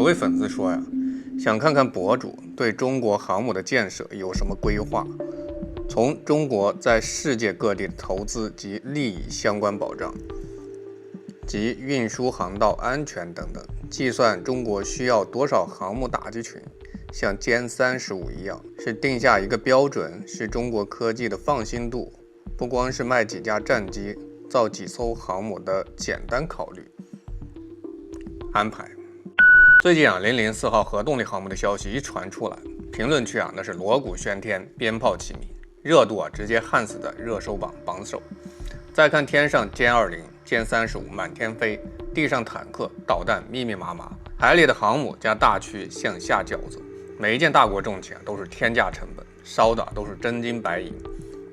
位粉絲說呀，想看看博主對中國航母的建設有什麼規劃，從中國在世界各地的投資及利益相關保障及運輸航道安全等等，計算中國需要多少航母打擊群，像歼35一樣，是定下一個標準，是中國科技的放心度，不光是賣幾架戰機、造幾艘航母的簡單考慮安排。最近004號核動力航母的消息一傳出來，評論區那是鑼鼓喧天，鞭炮齐鳴，熱度直接焊死在熱搜榜首。再看天上歼20、歼35滿天飛，地上坦克、導彈密密麻麻，海裡的航母加大區像下餃子，每一件大國重器都是天價成本，燒的都是真金白銀。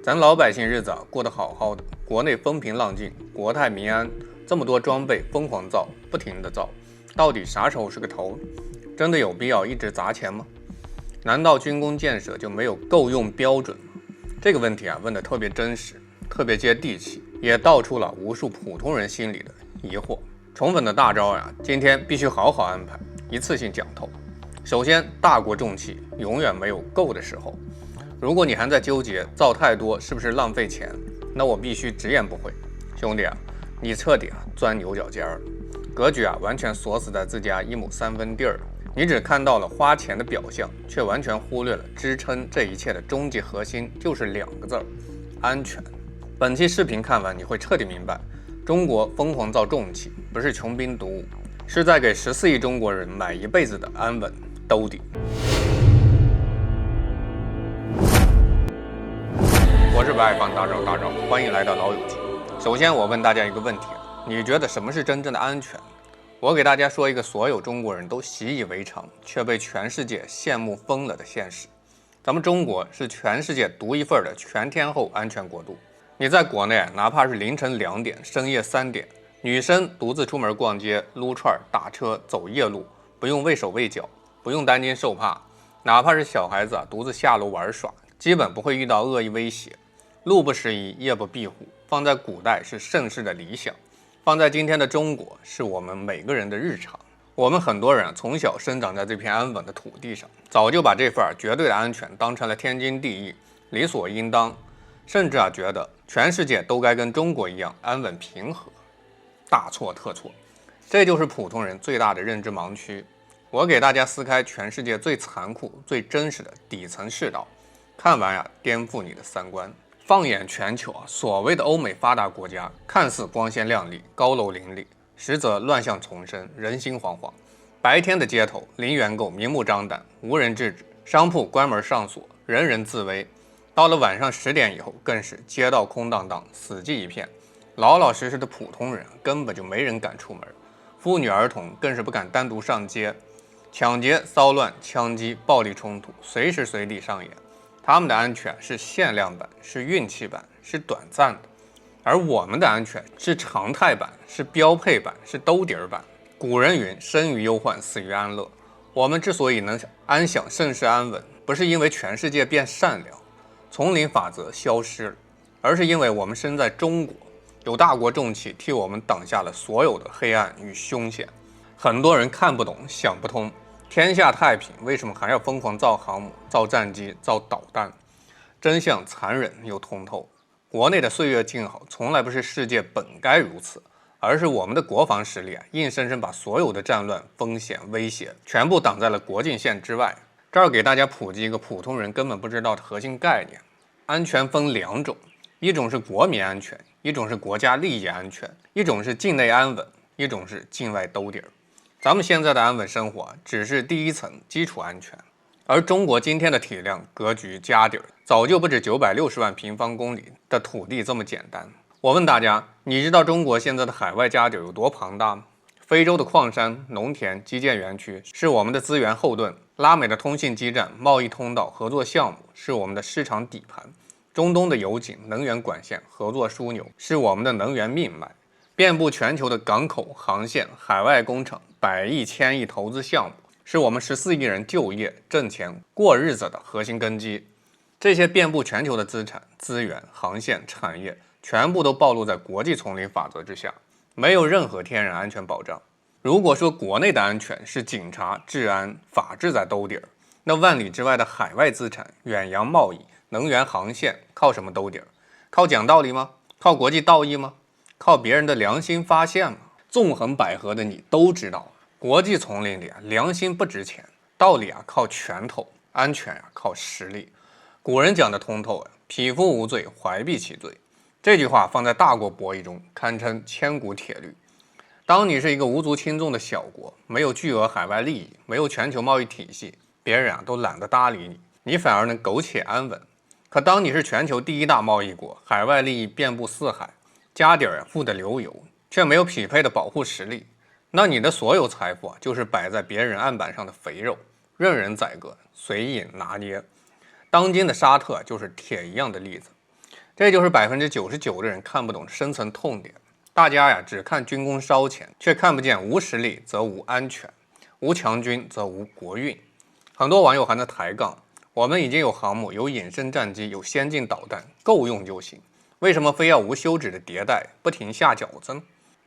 咱老百姓日子過得好好的，國內風平浪靜，國泰民安，這麼多裝備瘋狂造，不停的造，到底啥时候是個頭？真的有必要一直砸錢嗎？難道軍工建設就沒有夠用標準嗎？這個問題問得特別真實，特別接地氣，也道出了無數普通人心裡的疑惑。寵粉的大招今天必須好好安排，一次性講透。首先，大國重器永遠沒有夠的時候。如果你還在糾結造太多是不是浪費錢，那我必須直言不諱，兄弟你徹底鑽牛角尖了，格局完全鎖死在自家1亩3分地兒，你只看到了花錢的表象，卻完全忽略了支撐這一切的終極核心就是2個字：安全。本期視頻看完你會徹底明白，中國瘋狂造重器不是窮兵黷武，是在給14億中國人買一輩子的安穩兜底。我是不愛放大招，歡迎来到老友記。首先我問大家一個問題，你覺得什麼是真正的安全？我給大家說一個所有中國人都習以為常卻被全世界羨慕瘋了的現實。咱們中國是全世界獨一份的全天候安全國度。你在國內哪怕是凌晨2點、深夜3點，女生獨自出門逛街、擼串、打車、走夜路，不用畏手畏腳，不用擔惊受怕，哪怕是小孩子獨自下樓玩耍，基本不會遇到惡意威脅。路不拾遺，夜不閉戶，放在古代是盛世的理想，放在今天的中國是我們每個人的日常。我們很多人從小生長在這片安穩的土地上，早就把這份絕對的安全當成了天經地義、理所應當，甚至覺得全世界都該跟中國一樣安穩平和。大錯特錯，這就是普通人最大的認知盲區。我給大家撕開全世界最殘酷、最真實的底層世道，看完顛覆你的三觀。放眼全球所謂的歐美發達國家，看似光鮮亮麗、高樓林立，實則亂象叢生，人心惶惶。白天的街頭，零元購明目張膽，無人制止；商鋪關門上鎖，人人自危。到了晚上10點以後，更是街道空蕩蕩，死寂一片。老老實實的普通人根本就沒人敢出門，婦女兒童更是不敢單獨上街。搶劫、騷亂、槍擊、暴力衝突，隨時隨地上演。他們的安全是限量版，是運氣版，是短暫的，而我們的安全是常態版，是標配版，是兜底兒版。古人云：生於憂患，死於安樂。我們之所以能安享盛世安穩，不是因為全世界變善良，叢林法則消失了，而是因為我們身在中国，有大國重器替我們擋下了所有的黑暗與凶險。很多人看不懂，想不通。天下太平，為什麼還要瘋狂造航母、造戰機、造導彈？真相殘忍又通透。國內的歲月靜好，從來不是世界本該如此，而是我們的國防實力硬生生把所有的戰亂、風險、威脅全部擋在了國境線之外。這兒給大家普及一個普通人根本不知道的核心概念：安全分2種，一種是國民安全，一種是国家利益安全，一種是境內安穩，一种是境外兜底兒。咱們現在的安穩生活只是第一層基礎安全，而中國今天的體量、格局、家底兒早就不止960萬平方公里的土地這麼簡單。我問大家，你知道中國現在的海外家底有多龐大嗎？非洲的礦山、農田、基建園區是我們的資源後盾，拉美的通信基站、貿易通道、合作項目是我們的市場底盤，中東的油井、能源管線、合作樞紐是我们的能源命脈，遍布全球的港口、航線、海外工厂、100億、1000億投資項目是我們14億人就業、掙錢、過日子的核心根基。這些遍布全球的資產、資源、航線、產業全部都暴露在國際叢林法則之下，沒有任何天然安全保障。如果說國內的安全是警察、治安、法治在兜底兒，那萬里之外的海外資產、遠洋貿易、能源航線靠什麼兜底兒？靠講道理嗎？靠國際道義嗎？靠別人的良心發現嗎？縱橫捭闔的你都知道，國際叢林裡良心不值錢，道理靠拳頭，安全靠實力。古人講的通透匹夫無罪，懷璧其罪。這句話放在大國博弈中堪稱千古鐵律。當你是一個無足輕重的小國，沒有巨額海外利益，沒有全球貿易體系，別人都懶得搭理你，你反而能苟且安穩。可當你是全球第一大貿易國，海外利益遍布四海，家底富得流油，卻沒有匹配的保護實力，那你的所有財富就是擺在別人案板上的肥肉，任人宰割，隨意拿捏。當今的沙特就是鐵一樣的例子。這就是99%的人看不懂深層痛點。大家只看軍功燒錢，卻看不見無實力則無安全，無強軍則無國運。很多網友還在抬槓，我們已經有航母，有隱身戰機，有先進導彈，夠用就行，為什麼非要無休止的迭代，不停下餃子呢？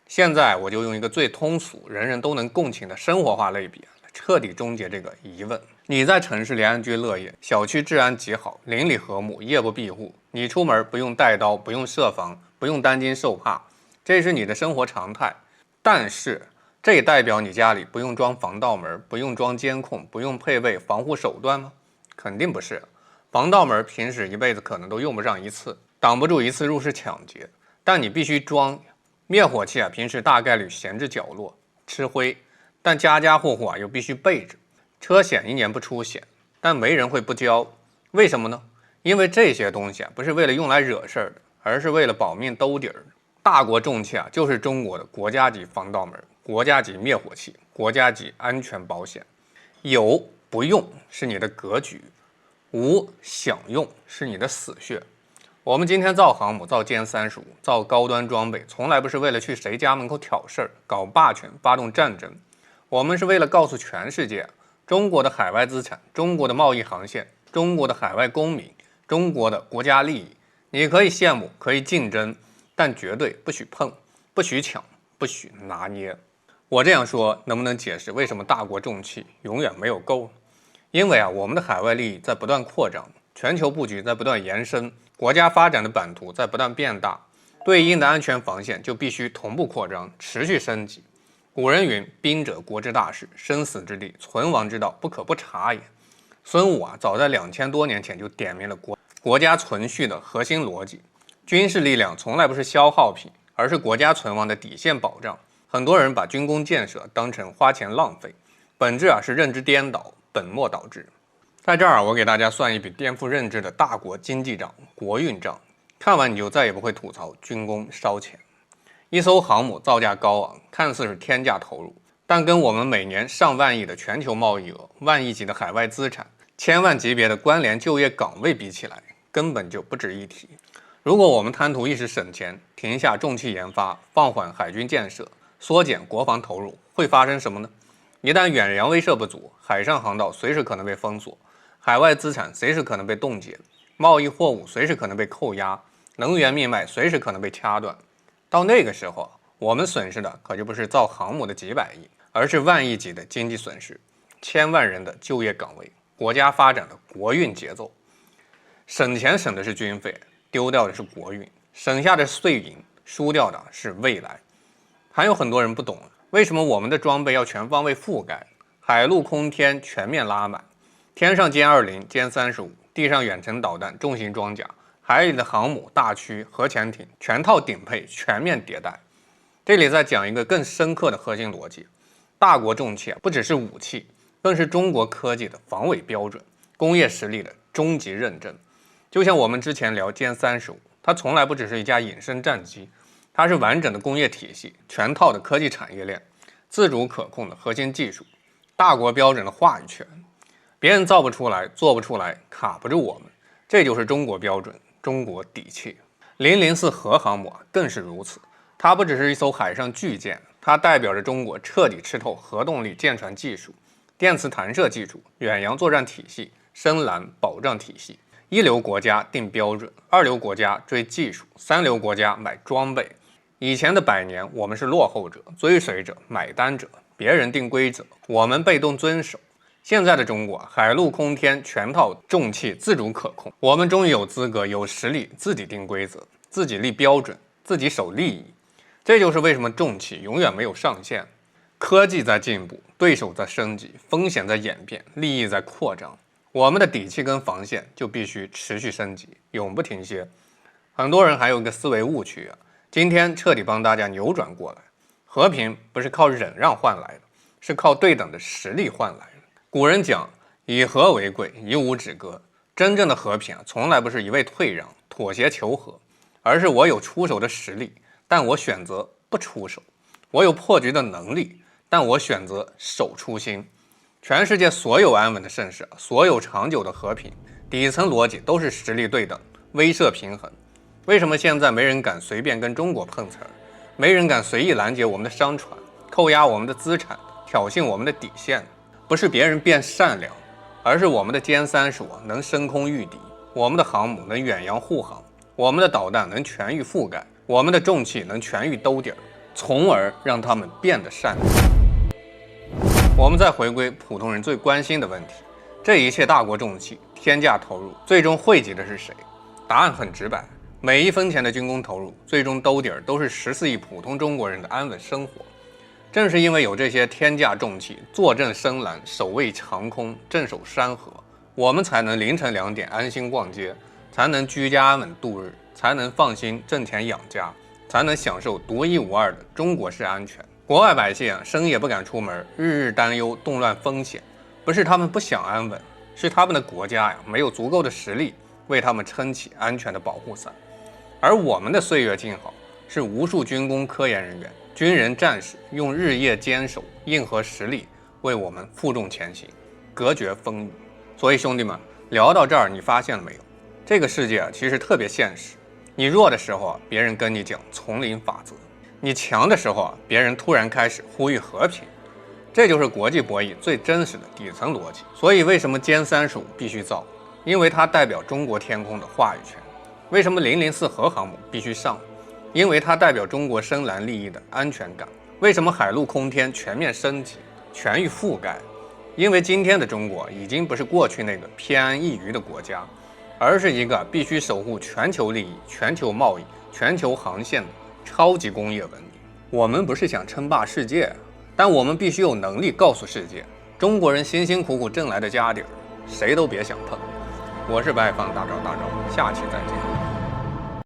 現在我就用一個最通俗、人人都能共情的生活化類比，徹底終結這個疑問。你在城市裡安居樂業，小區治安極好，鄰里和睦，夜不閉戶，你出門不用帶刀，不用設防，不用擔驚受怕，這是你的生活常態。但是這也代表你家裡不用裝防盜門，不用裝監控，不用配備防護手段嗎？肯定不是。防盜門平時一輩子可能都用不上一次，擋不住一次入室搶劫，但你必須裝。滅火器平時大概率閒置角落吃灰，但家家戶戶又必須備着。車險1年不出險，但沒人會不交。為什麼呢？因為這些東西不是為了用來惹事兒的，而是为了保命兜底兒。大國重器就是中國的國家級防盜門、國家级滅火器、國家級安全保險。有不用是你的格局，无想用是你的死穴。我们今天造航母、造歼35、造高端装備，從來不是為了去誰家門口挑事兒、搞霸權、發動戰爭。我們是為了告訴全世界，中國的海外資產、中國的貿易航線、中國的海外公民、中國的國家利益，你可以羨慕，可以競爭，但絕對不許碰，不許搶，不許拿捏。我這樣說能不能解釋為什麼大國重器永遠沒有夠？因為我們的海外利益在不斷擴張，全球布局在不斷延伸，國家發展的版圖在不斷變大，對應的安全防線就必須同步擴張，持續升級。古人云：“兵者，國之大事，生死之地，存亡之道，不可不察也。”孫武早在2000多年前就點明了國家存續的核心邏輯。軍事力量從來不是消耗品，而是國家存亡的底線保障。很多人把軍工建設當成花錢浪費，本質是認知顛倒，本末倒置。在這兒我給大家算一筆顛覆認知的大國經濟賬、國運賬，看完你就再也不會吐槽軍工燒錢。一艘航母造價高昂，看似是天價投入，但跟我們每年上萬億的全球貿易額、萬億級的海外資產、千萬級別的關聯就業崗位比起來，根本就不值一提。如果我們貪圖一時省錢，停下重器研發，放緩海軍建設，縮減國防投入，會發生什麼呢？一旦遠洋威懾不足，海上航道隨時可能被封鎖，海外資產隨時可能被凍結，貿易貨物隨時可能被扣押，能源命脈隨時可能被掐斷。到那個時候，我們損失的可就不是造航母的幾百億，而是萬億級的經濟損失，千萬人的就業崗位，國家發展的國運節奏。省錢省的是軍費，丟掉的是國運，省下的是碎銀，輸掉的是未來。還有很多人不懂，為什麼我們的裝備要全方位覆蓋，海陸空天全面拉滿，天上殲20、殲35，地上遠程導彈、重型裝甲，海裡的航母、大驅、核潛艇，全套頂配，全面迭代。這裡再講一個更深刻的核心邏輯：大國重器不只是武器，更是中國科技的防偽標準，工業實力的終極認證。就像我們之前聊殲35，它從來不只是一架隱身戰機，它是完整的工業體系，全套的科技產業鏈，自主可控的核心技術，大國標準的話語權。別人造不出來，做不出來，卡不住我們，這就是中國標準，中國底氣。004核航母更是如此，它不只是一艘海上巨艦，它代表着中國徹底吃透核動力艦船技術、電磁彈射技術、遠洋作戰體系、深藍保障體系。一流國家定標準，二流國家追技術，三流國家買裝備。以前的100年，我們是落後者、追隨者、買單者，別人定規則，我們被動遵守。現在的中國，海陸空天全套重器自主可控，我們終於有資格、有實力自己定規則、自己立標準、自己守利益。這就是為什麼重器永遠沒有上限。科技在進步，對手在升級，風險在演變，利益在擴張。我們的底氣跟防線就必須持續升級，永不停歇。很多人還有一個思維誤區啊，今天徹底幫大家扭轉過來。和平不是靠忍讓換來的，是靠對等的實力換來的。古人講以和為貴，以武止戈。真正的和平從來不是一味退讓、妥協求和，而是我有出手的實力，但我選擇不出手；我有破局的能力，但我選擇守初心。全世界所有安穩的盛世，所有長久的和平，底層逻輯都是實力对等、威慑平衡。為什麼現在沒人敢隨便跟中國碰瓷兒？沒人敢隨意攔截我們的商船，扣押我們的資產，挑釁我們的底線？不是別人變善良，而是我們的歼35能升空御敵，我們的航母能遠洋護航，我們的導彈能全域覆蓋，我們的重器能全域兜底兒，從而讓他們變得善良。我們再回歸普通人最關心的問題：這一切大國重器天價投入，最終惠及的是誰？答案很直白，每一分錢的軍工投入，最終兜底兒都是14億普通中國人的安穩生活。正是因為有這些天價重器坐鎮深藍、守衛長空、鎮守山河，我們才能凌晨2點安心逛街，才能居家安穩度日，才能放心掙錢養家，才能享受獨一無二的中國式安全。國外百姓深夜不敢出門，日日擔憂動亂風險，不是他們不想安穩，是他們的國家沒有足夠的實力為他們撐起安全的保護傘。而我們的歲月靜好，是無數軍工科研人員、軍人戰士用日夜堅守，硬核實力為我們負重前行，隔絕風雨。所以兄弟們，聊到这兒，你發現了沒有？這個世界其實特別現實。你弱的時候，別人跟你講叢林法則；你強的時候，別人突然開始呼籲和平。這就是國際博弈最真實的底層邏輯。所以為什麼殲35必須造？因為它代表中國天空的話語權。為什麼004核航母必須上？因為它代表中國深藍利益的安全感。為什麼海陸空天全面升級、全域覆蓋？因為今天的中國已經不是過去那個偏安一隅的國家，而是一個必須守護全球利益、全球貿易、全球航線的超級工業文明。我們不是想稱霸世界，但我們必須有能力告訴世界，中國人辛辛苦苦掙來的家底兒，誰都別想碰。我是白放大招，下期再見。